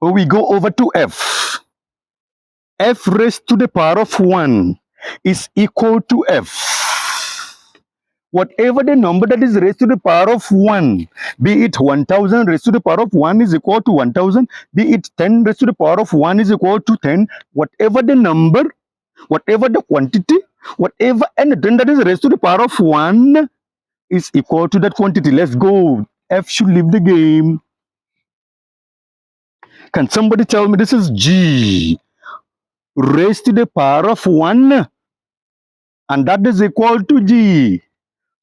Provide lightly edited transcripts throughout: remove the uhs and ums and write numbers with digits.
We go over to f. F raised to the power of 1 is equal to f. Whatever the number that is raised to the power of 1, be it 1000 raised to the power of 1 is equal to 1000, be it 10 raised to the power of 1 is equal to 10, whatever the number, whatever the quantity, whatever anything that is raised to the power of 1 is equal to that quantity. Let's go. F should leave the game. Can somebody tell me this is G raised to the power of 1 and that is equal to G.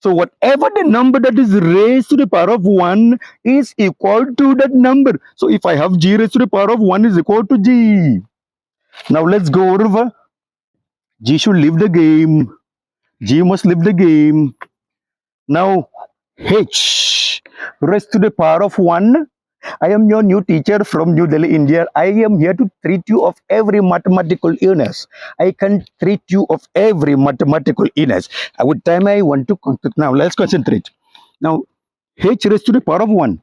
So whatever the number that is raised to the power of 1 is equal to that number. So if I have G raised to the power of 1 is equal to G. Now let's go over. G should leave the game. G must leave the game. Now H raised to the power of 1. I am your new teacher from New Delhi, India. I am here to treat you of every mathematical illness. I can treat you of every mathematical illness. With time I want to concentrate. Now let's concentrate. Now H raised to the power of 1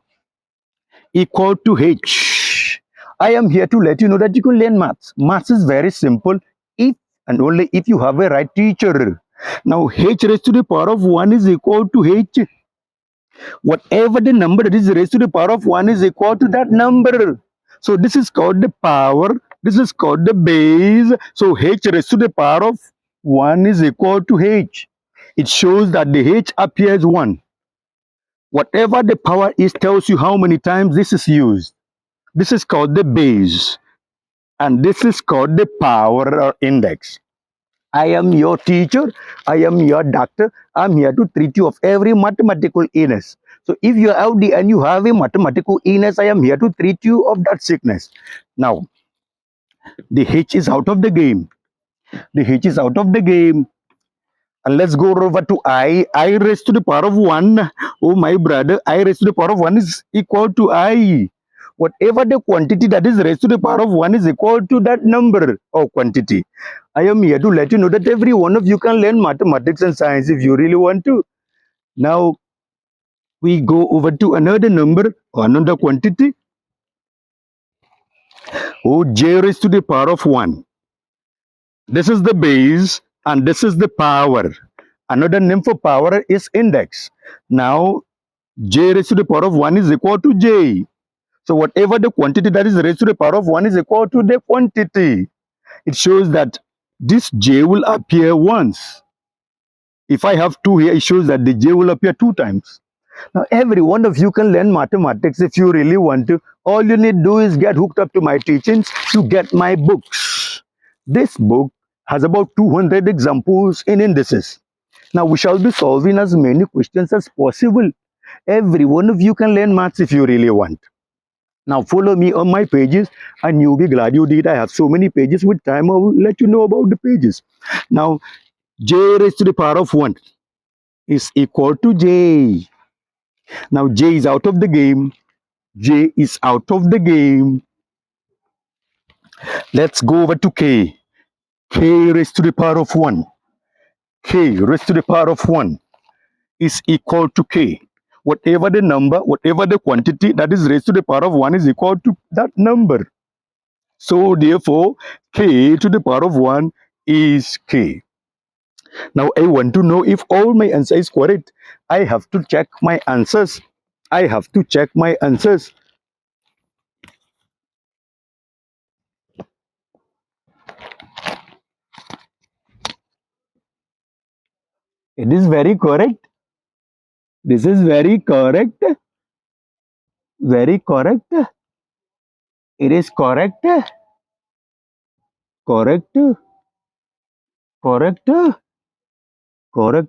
equal to H. I am here to let you know that you can learn maths. Maths is very simple if and only if you have a right teacher. Now H raised to the power of 1 is equal to H. Whatever the number that is raised to the power of 1 is equal to that number. So this is called the power. This is called the base. So H raised to the power of 1 is equal to H. It shows that the H appears 1. Whatever the power is tells you how many times this is used. This is called the base. And this is called the power or index. I am your teacher. I am your doctor. I'm here to treat you of every mathematical illness. So if you are out there and you have a mathematical illness, I am here to treat you of that sickness. Now, the H is out of the game. The H is out of the game. And let's go over to I. I raised to the power of 1. Oh, my brother, I raised to the power of 1 is equal to I. Whatever the quantity that is raised to the power of 1 is equal to that number or quantity. I am here to let you know that every one of you can learn mathematics and science if you really want to. Now, we go over to another number or another quantity. Oh, J raised to the power of 1. This is the base and this is the power. Another name for power is index. Now, J raised to the power of 1 is equal to J. So whatever the quantity that is raised to the power of 1 is equal to the quantity. It shows that this J will appear once. If I have 2 here, it shows that the J will appear 2 times. Now, every one of you can learn mathematics if you really want to. All you need to do is get hooked up to my teachings to get my books. This book has about 200 examples in indices. Now, we shall be solving as many questions as possible. Every one of you can learn maths if you really want. Now follow me on my pages and you'll be glad you did. I have so many pages. With time I will let you know about the pages. Now J raised to the power of 1 is equal to J. Now J is out of the game. J is out of the game. Let's go over to K. K raised to the power of 1. K raised to the power of 1 is equal to K. Whatever the number, whatever the quantity that is raised to the power of 1 is equal to that number. So therefore, K to the power of 1 is K. Now I want to know if all my answer is correct. I have to check my answers. I have to check my answers. It is very correct. This is very correct. Very correct. It is correct. Correct. Correct. Correct.